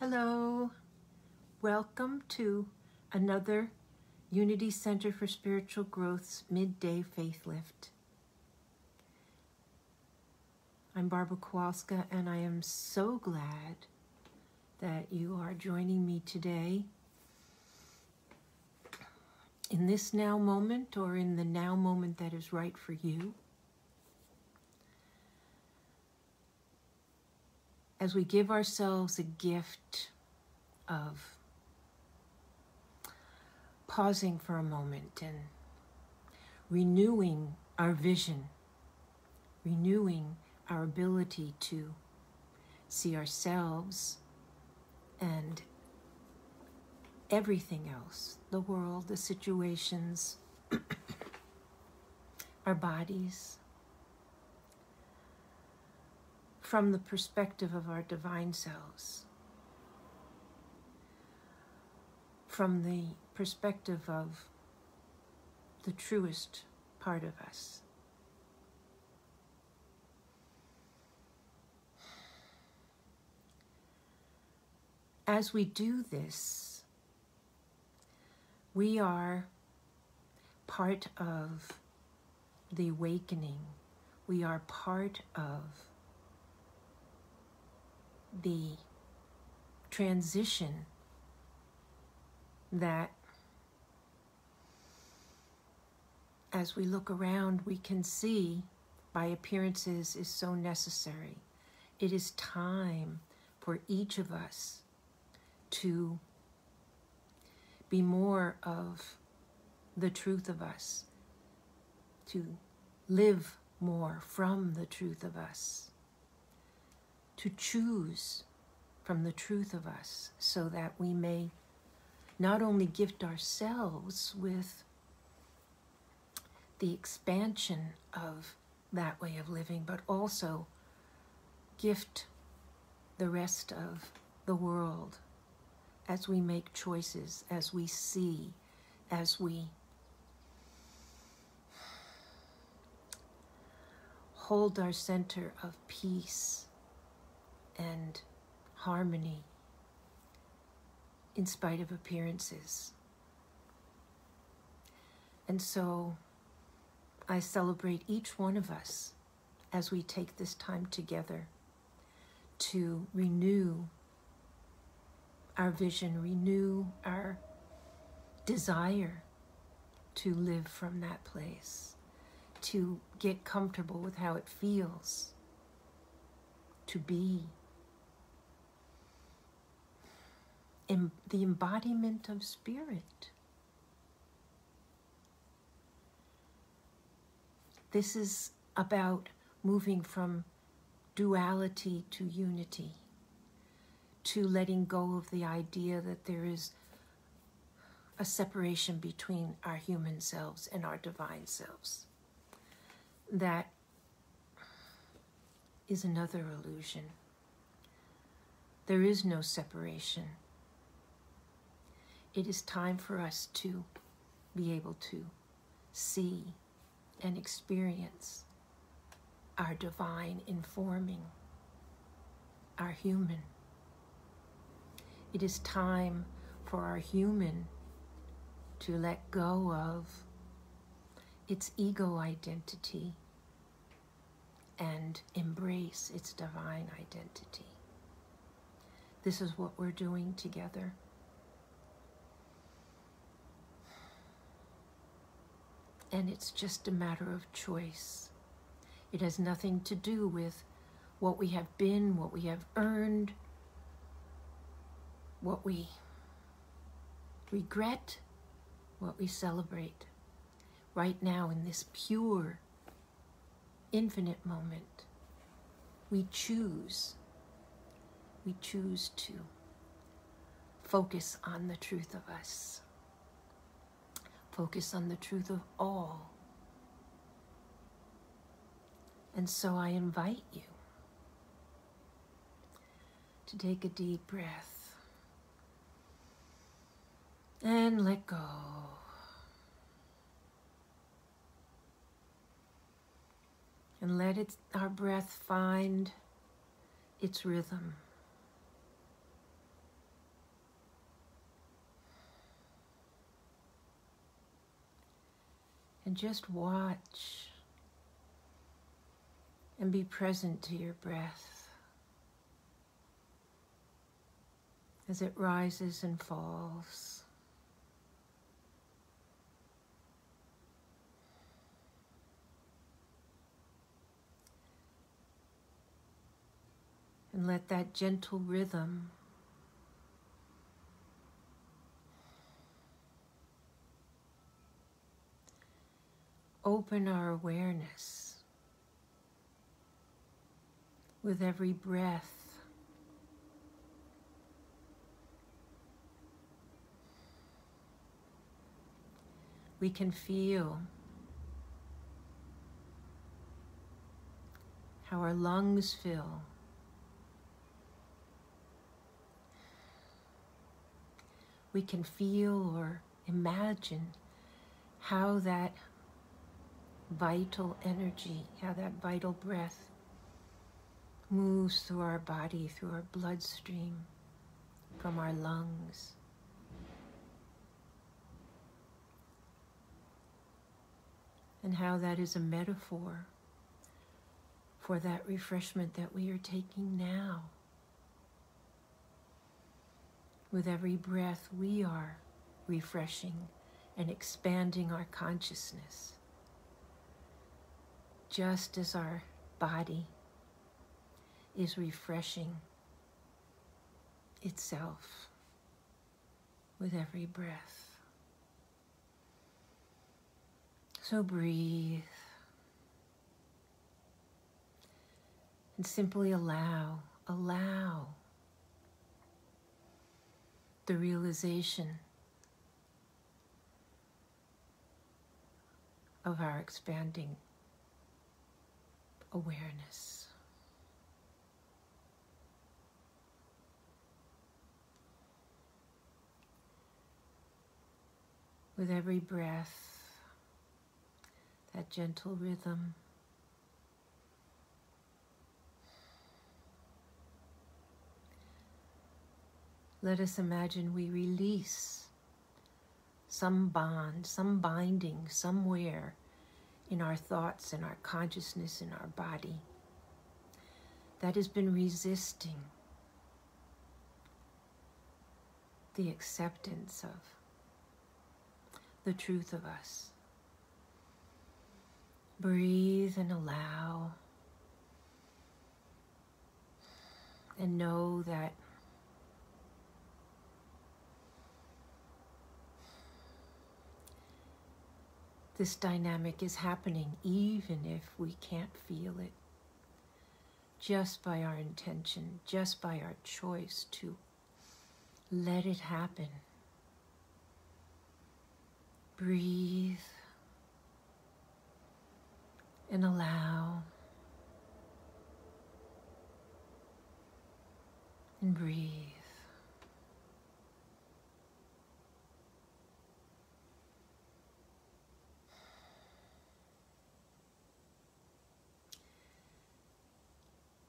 Hello, welcome to another Unity Center for Spiritual Growth's Midday Faith Lift. I'm Barbara Kowalska, and I am so glad that you are joining me today in this now moment, or in the now moment that is right for you, as we give ourselves a gift of pausing for a moment and renewing our vision, renewing our ability to see ourselves and everything else, the world, the situations, our bodies, from the perspective of our divine selves, from the perspective of the truest part of us. As we do this, we are part of the awakening. We are part of the transition that, as we look around, we can see by appearances is so necessary. It is time for each of us to be more of the truth of us, to live more from the truth of us, to choose from the truth of us, so that we may not only gift ourselves with the expansion of that way of living, but also gift the rest of the world as we make choices, as we see, as we hold our center of peace and harmony in spite of appearances. And so I celebrate each one of us as we take this time together to renew our vision, renew our desire to live from that place, to get comfortable with how it feels to be in the embodiment of spirit. This is about moving from duality to unity, to letting go of the idea that there is a separation between our human selves and our divine selves. That is another illusion. There is no separation. It is time for us to be able to see and experience our divine informing our human. It is time for our human to let go of its ego identity and embrace its divine identity. This is what we're doing together. And it's just a matter of choice. It has nothing to do with what we have been, what we have earned, what we regret, what we celebrate. Right now, in this pure, infinite moment, we choose to focus on the truth of us, focus on the truth of all. And so I invite you to take a deep breath and let go. And let our breath find its rhythm. And just watch and be present to your breath as it rises and falls. And let that gentle rhythm open our awareness with every breath. We can feel how our lungs fill. We can feel or imagine how that vital energy, how that vital breath moves through our body, through our bloodstream, from our lungs. And how that is a metaphor for that refreshment that we are taking now. With every breath, we are refreshing and expanding our consciousness, just as our body is refreshing itself with every breath. So breathe and simply allow the realization of our expanding awareness. With every breath, that gentle rhythm, let us imagine we release some bond, some binding somewhere in our thoughts, in our consciousness, in our body that has been resisting the acceptance of the truth of us. Breathe and allow, and know that this dynamic is happening even if we can't feel it, just by our intention, just by our choice to let it happen. Breathe and allow, and breathe.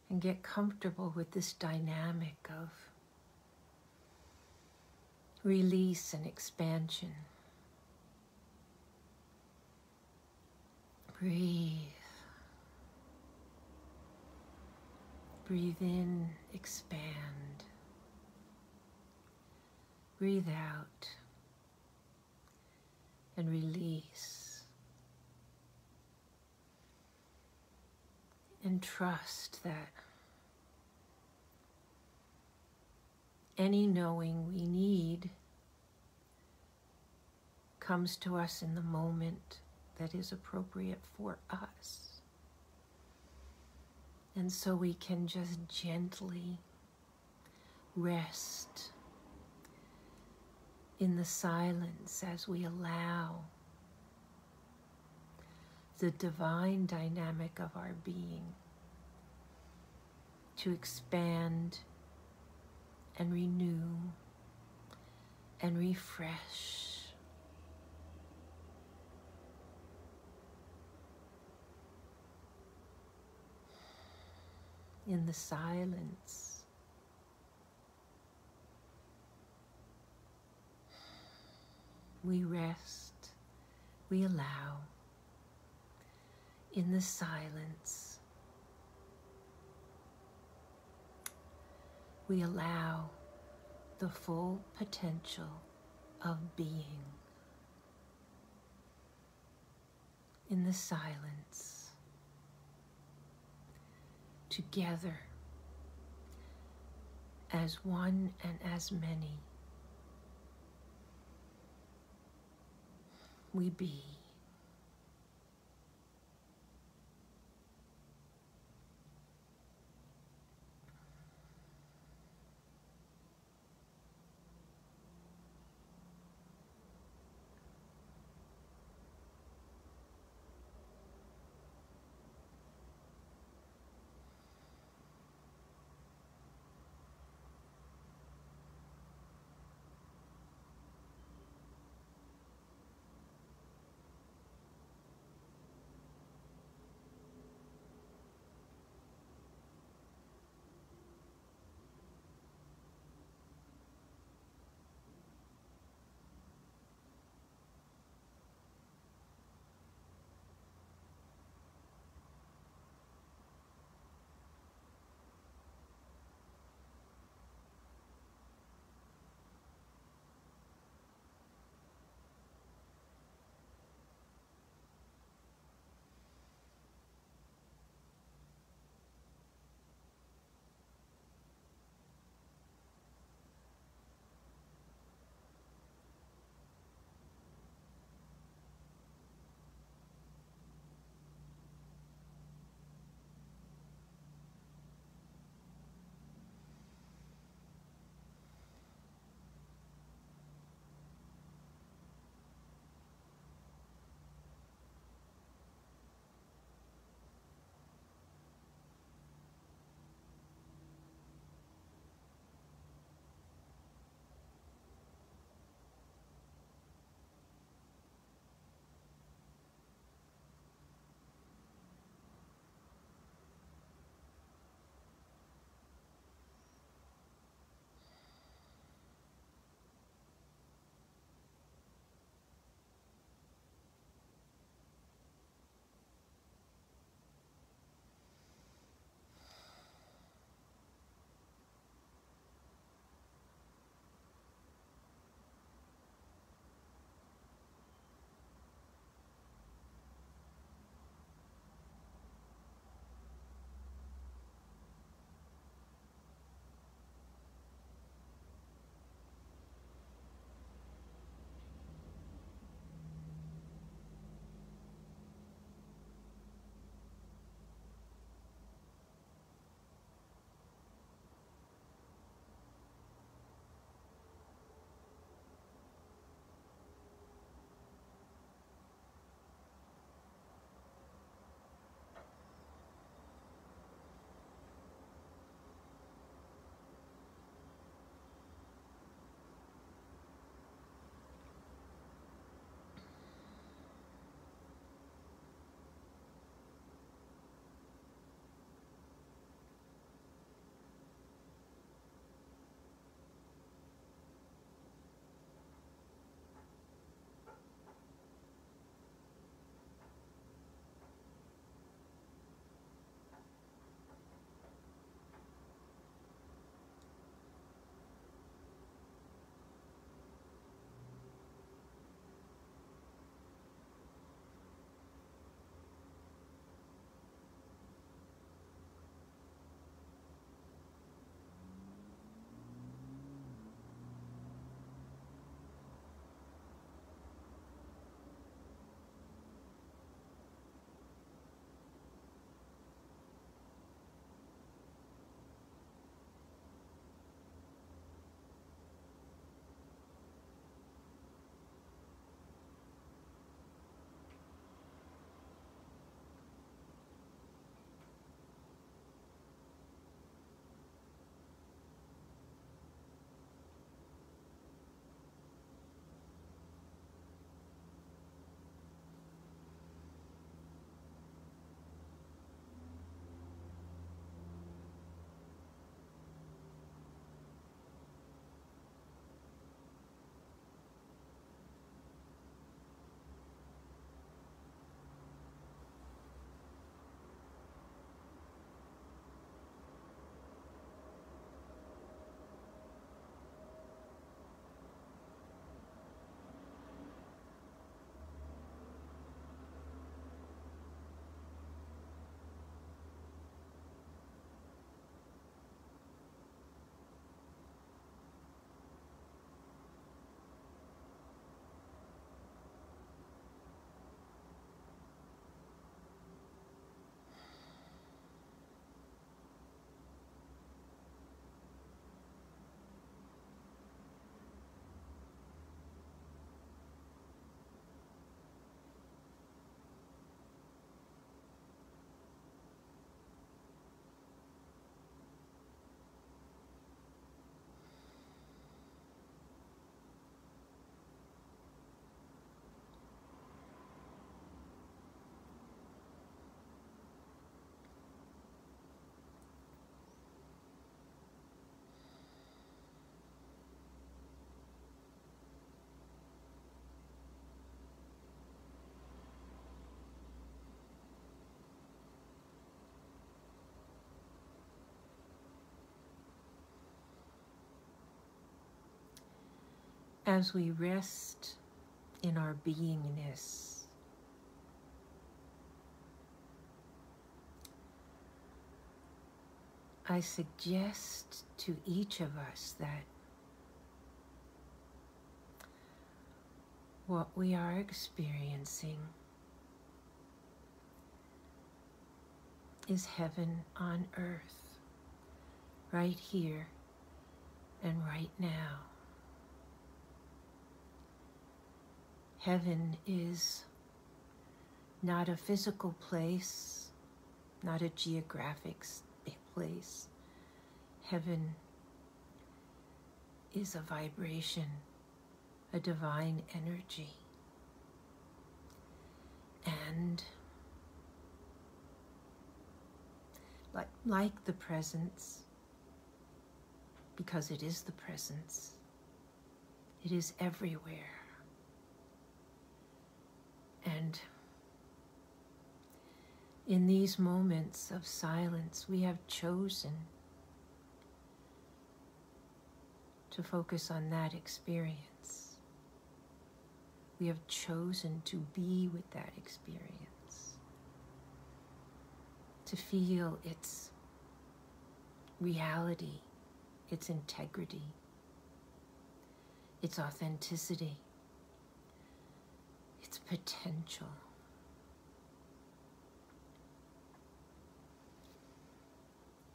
And get comfortable with this dynamic of release and expansion. Breathe. Breathe in, expand. Breathe out and release. And trust that any knowing we need comes to us in the moment that is appropriate for us. And so we can just gently rest in the silence as we allow the divine dynamic of our being to expand and renew and refresh. In the silence, we rest, we allow. in the silence, we allow the full potential of being in the silence, together as one and as many. We be. As we rest in our beingness, I suggest to each of us that what we are experiencing is heaven on earth, right here and right now. Heaven is not a physical place, not a geographic place. Heaven is a vibration, a divine energy. And like the presence, because it is the presence, it is everywhere. And in these moments of silence, we have chosen to focus on that experience. We have chosen to be with that experience, to feel its reality, its integrity, its authenticity, its potential.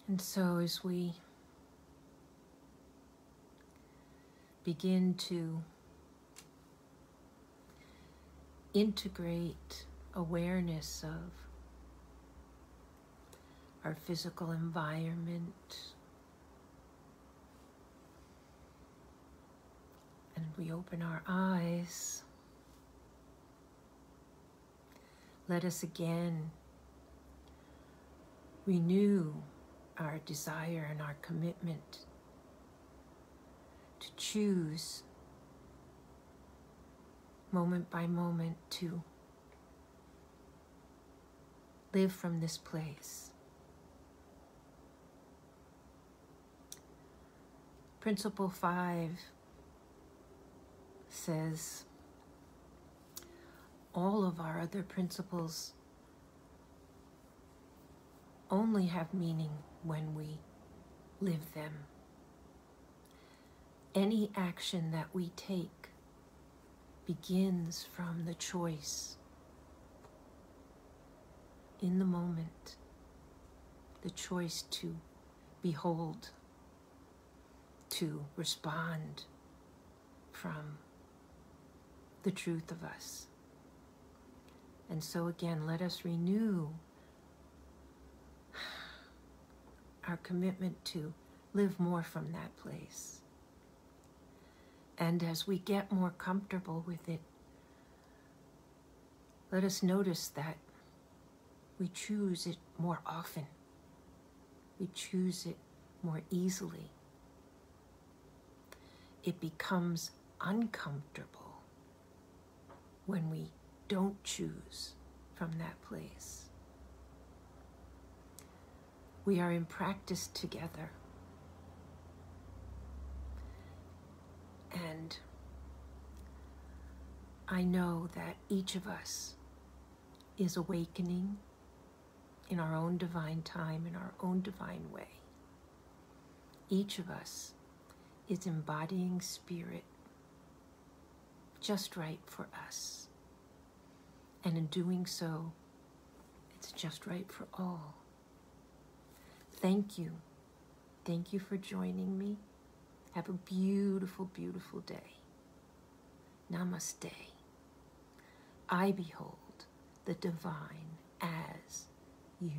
And so as we begin to integrate awareness of our physical environment, and we open our eyes, let us again renew our desire and our commitment to choose moment by moment to live from this place. Principle 5 says all of our other principles only have meaning when we live them. Any action that we take begins from the choice in the moment, the choice to behold, to respond from the truth of us. And so again, let us renew our commitment to live more from that place. And as we get more comfortable with it, let us notice that we choose it more often. We choose it more easily. It becomes uncomfortable when we don't choose from that place. We are in practice together. And I know that each of us is awakening in our own divine time, in our own divine way. Each of us is embodying spirit just right for us. And in doing so, it's just right for all. Thank you. Thank you for joining me. Have a beautiful, beautiful day. Namaste. I behold the divine as you.